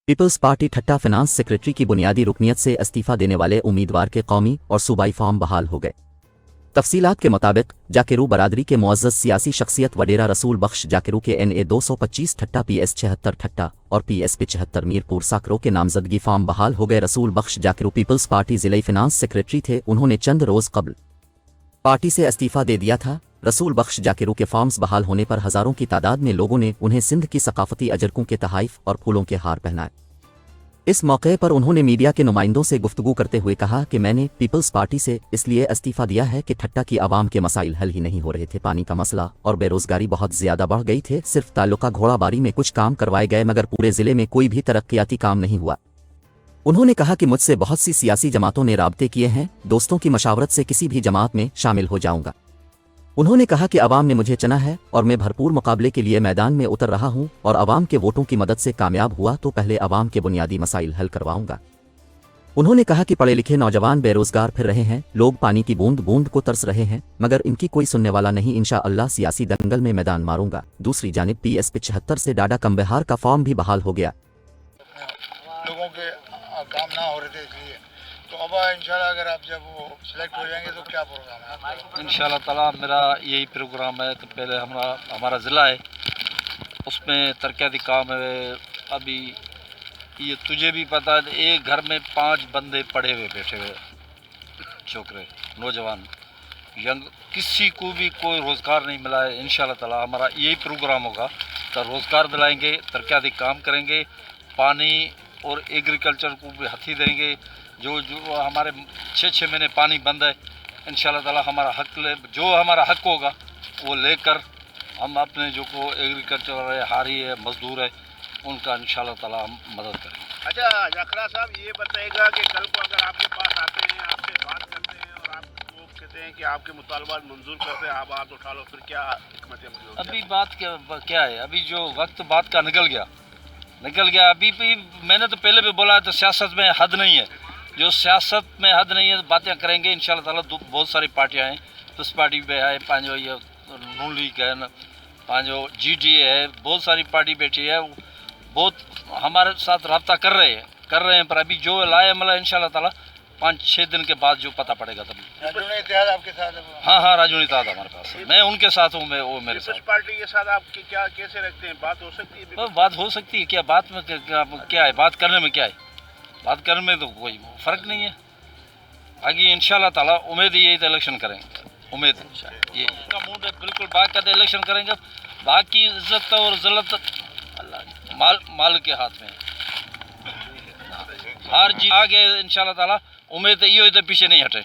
Peoples party ठट्टा finance secretary की बुनियादी रुकनियत से इस्तीफा देने वाले उम्मीदवार के कौमी और सूबाई फॉर्म बहाल हो गए। तफसीलात के मुताबिक जाकिरू बरादरी के मुअज़्ज़ज़ सियासी शख्सियत वडेरा रसूल बख्श जाकिरू के NA 225 ठट्टा PS 76 ठट्टा और PS 75 मीरपुर साकरो के नामजदगी फॉर्म बहाल हो गए। रसूल बख्श जाकिरू पीपल्स पार्टी ज़िले फिनांस सेक्रेटरी थे। उन्होंने चंद रोज़ कबल पार्टी से इस्तीफा दे दिया था। रसूल बख्श जाकिरू के फॉर्म्स बहाल होने पर हज़ारों की तादाद में लोगों ने उन्हें सिंध की सकाफती अजरकों के तहाइफ और फूलों के हार पहनाए। इस मौके पर उन्होंने मीडिया के नुमाइंदों से गुफ्तगू करते हुए कहा कि मैंने पीपल्स पार्टी से इसलिए इस्तीफा दिया है कि ठट्टा की आवाम के मसाइल हल ही नहीं हो रहे थे। पानी का मसला और बेरोजगारी बहुत ज़्यादा बढ़ गई थे। सिर्फ ताल्लुका घोड़ाबारी में कुछ काम करवाए गए मगर पूरे ज़िले में कोई भी तरक्याती काम नहीं हुआ। उन्होंने कहा कि मुझसे बहुत सी सियासी जमातों ने राब्ते किए हैं, दोस्तों की मशावरत से किसी भी जमात में शामिल हो जाऊंगा। उन्होंने कहा कि अवाम ने मुझे चुना है और मैं भरपूर मुकाबले के लिए मैदान में उतर रहा हूं और अवाम के वोटों की मदद से कामयाब हुआ तो पहले अवाम के बुनियादी मसाइल हल करवाऊंगा। उन्होंने कहा कि पढ़े लिखे नौजवान बेरोजगार फिर रहे हैं, लोग पानी की बूंद बूंद को तरस रहे हैं मगर इनकी कोई सुनने वाला नहीं। इंशाअल्लाह सियासी दंगल में मैदान मारूंगा। दूसरी जानिब PS 75 से डाडा कमबहार का फॉर्म भी बहाल हो गया। लोगों के काम ना हो रहे थे इसलिए तो अब इंशाल्लाह अगर आप जब वो सिलेक्ट हो जाएंगे तो क्या प्रोग्राम है? इंशाल्लाह ताला मेरा यही प्रोग्राम है कि पहले हमारा ज़िला है उसमें तरक्याती काम है। अभी ये तुझे भी पता है एक घर में 5 बंदे पड़े हुए बैठे हुए छोकरे नौजवान यंग, किसी को भी कोई रोज़गार नहीं मिला है। इंशाल्लाह ताला हमारा यही प्रोग्राम होगा तो रोज़गार दिलाएंगे, तरक्याती काम करेंगे, पानी और एग्रीकल्चर को भी हथी देंगे। जो हमारे 6 महीने पानी बंद है, इंशाल्लाह ताला हमारा जो हमारा हक होगा वो लेकर हम अपने जो को एग्रीकल्चर है, हारी है, मजदूर है, उनका इंशाल्लाह ताला हम मदद करेंगे। अच्छा जखरा साहब ये बताएगा कि कल को अगर आपके पास आते हैं, आपसे बात करते हैं और आपको कहते हैं कि आपके मुतालबात मंजूर करते हैं, आप हाथ उठा लो, फिर क्या हिकमत अमली होगी? अभी बात क्या है, अभी जो वक्त बात का निकल गया। अभी भी मैंने तो पहले भी बोला तो सियासत में हद नहीं है। जो सियासत में हद नहीं है बातें करेंगे इंशाल्लाह ताला। बहुत सारी पार्टियां हैं, उस पार्टी पे है पांचो ये नून लीग है, पांचो GDA है, बहुत सारी पार्टी बैठी है, बहुत हमारे साथ रब्ता कर रहे हैं पर अभी जो लाए मला इंशाल्लाह ताला 5-6 दिन के बाद जो पता पड़ेगा तभी। राजूनी इत्तेहाद आपके साथ है? हाँ राजूनी इत्तेहाद हमारे पास है, मैं उनके साथ हूँ, वो मेरे साथ। पार्टी के साथ आप क्या कैसे रखते हैं? बात हो सकती है? बात हो सकती है, क्या बात में क्या है, बात करने में क्या है, बात करने में तो कोई फ़र्क नहीं है। बाकी इंशाल्लाह ताला उम्मीद यही तो इलेक्शन करेंगे, उम्मीद ये का मूड है बिल्कुल बाकायदा इलेक्शन करेंगे। बाकी इज्जत और ज़िल्लत अल्लाह माल के हाथ में हार जी आगे इंशाल्लाह ताला उम्मीद है, ये तो पीछे नहीं हटे।